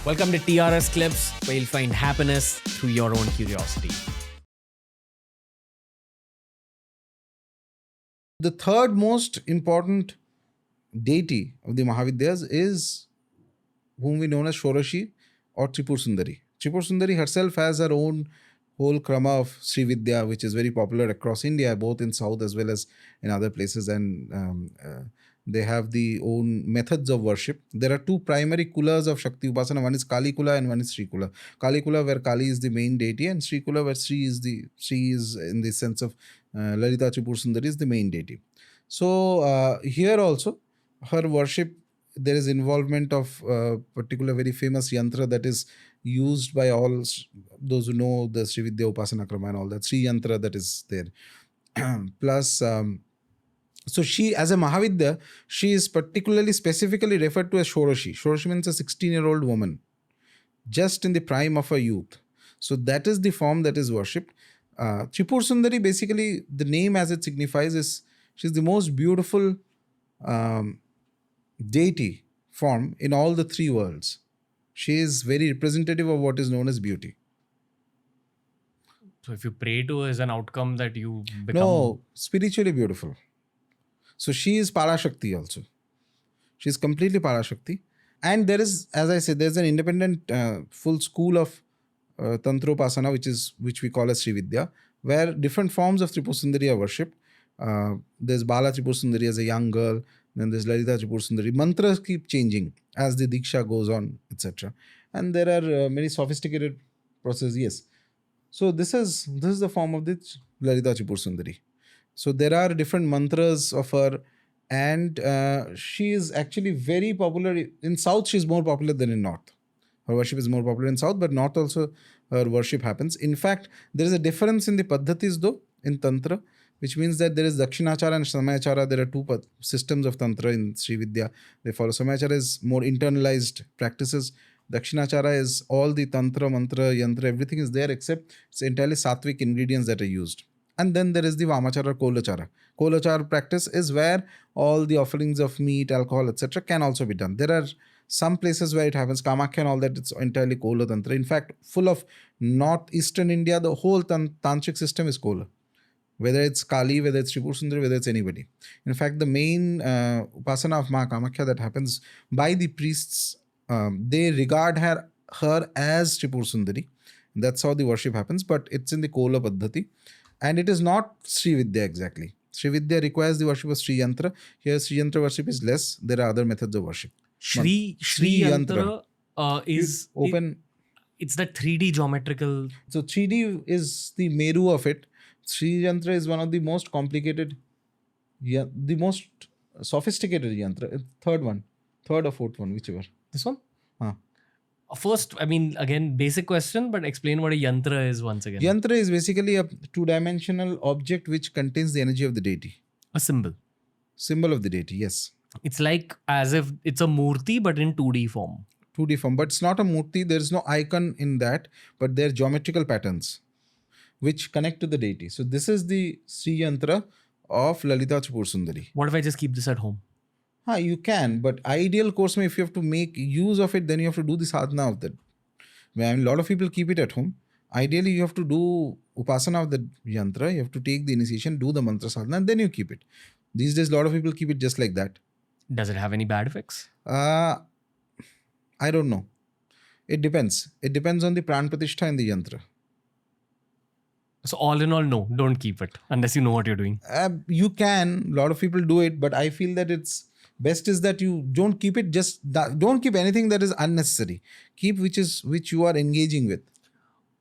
Welcome to TRS Clips, where you'll find happiness through your own curiosity. The third most important deity of the Mahavidyas is whom we know as Shorashi or Tripura Sundari. Tripura Sundari herself has her own whole krama of Sri Vidya, which is very popular across India, both in South as well as in other places. And they have the own methods of worship. There are two primary kulas of Shakti Upasana. One is Kali Kula and one is Sri Kula. Kali Kula, where Kali is the main deity, and Sri Kula, where Sri is in the sense of Lalita Tripura Sundari is the main deity. So here also, her worship, there is involvement of particular very famous yantra that is used by all those who know the Sri Vidya Upasana Krama and all that. Sri yantra that is there. Plus, so she, as a Mahavidya, she is particularly specifically referred to as Shorashi. Shorashi means a 16-year-old woman, just in the prime of her youth. So that is the form that is worshipped. Tripura Sundari, basically, the name as it signifies is she's the most beautiful deity form in all the three worlds. She is very representative of what is known as beauty. So if you pray to her, is an outcome that you become... No, spiritually beautiful. So she is Parashakti also. She is completely Parashakti. And there is, as I said, there's an independent full school of Tantropasana, which we call as Sri Vidya, where different forms of Tripura Sundari are worshipped. There's Bala Tripura Sundari as a young girl. Then there's Lalita Tripura Sundari. Mantras keep changing as the Diksha goes on, etc. And there are many sophisticated processes. Yes. So this is the form of the Lalita Tripura Sundari. So there are different mantras of her, and she is actually very popular. In South, she is more popular than in North. Her worship is more popular in South, but North also her worship happens. In fact, there is a difference in the Paddhatis though, in Tantra, which means that there is Dakshinachara and Samayachara. There are two systems of Tantra in Sri Vidya. They follow. Samayachara is more internalized practices. Dakshinachara is all the Tantra, Mantra, Yantra, everything is there except it's entirely sattvic ingredients that are used. And then there is the Vamachara, Kolachara. Kolachara practice is where all the offerings of meat, alcohol, etc. can also be done. There are some places where it happens, Kamakhya and all that, it's entirely Kola Tantra. In fact, full of northeastern India, the whole tantric system is Kola. Whether it's Kali, whether it's Tripura Sundari, whether it's anybody. In fact, the main upasana of Maa Kamakhya that happens by the priests, they regard her as Tripura Sundari. That's how the worship happens, but it's in the Kola Paddhati. And it is not Sri Vidya exactly. Sri Vidya requires the worship of Sri Yantra. Here, Sri Yantra worship is less. There are other methods of worship. Shri Yantra is... Open. It's that 3D geometrical... So 3D is the Meru of it. Sri Yantra is one of the most complicated, the most sophisticated Yantra. Third or fourth one, whichever. This one? First, I mean, again, basic question, but explain what a yantra is once again. Yantra is basically a two-dimensional object which contains the energy of the deity. A symbol. Symbol of the deity, yes. It's like as if it's a murti, but in 2D form. 2D form, but it's not a murti. There is no icon in that, but they're geometrical patterns which connect to the deity. So this is the Sri Yantra of Lalita Tripura Sundari. What if I just keep this at home? You can, but ideal course, if you have to make use of it, then you have to do the sadhana of that. A lot of people keep it at home. Ideally, you have to do upasana of the yantra. You have to take the initiation, do the mantra sadhana, and then you keep it. These days, a lot of people keep it just like that. Does it have any bad effects? I don't know. It depends. It depends on the pran pratishtha in the yantra. So all in all, no, don't keep it unless you know what you're doing. You can. A lot of people do it, but I feel that it's best is that you don't keep it. Don't keep anything that is unnecessary. Keep which you are engaging with.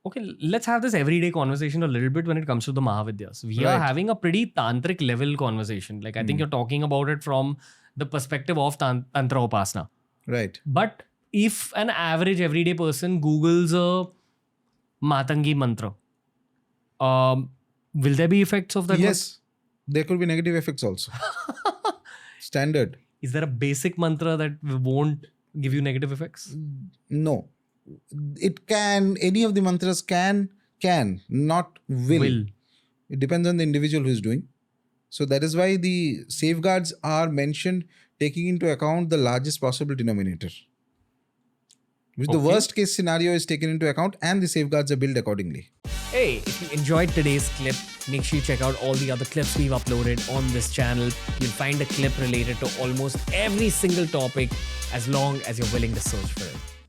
Okay, let's have this everyday conversation a little bit when it comes to the Mahavidyas. We are having a pretty tantric level conversation. Like I think you're talking about it from the perspective of Tantra Upasana. Right. But if an average everyday person Googles a Matangi mantra, will there be effects of that? Yes. There could be negative effects also. Standard. Is there a basic mantra that won't give you negative effects? No. It can, any of the mantras can, not will. It depends on the individual who is doing. So that is why the safeguards are mentioned taking into account the largest possible denominator. which the worst case scenario is taken into account and the safeguards are built accordingly. Hey, if you enjoyed today's clip, make sure you check out all the other clips we've uploaded on this channel. You'll find a clip related to almost every single topic as long as you're willing to search for it.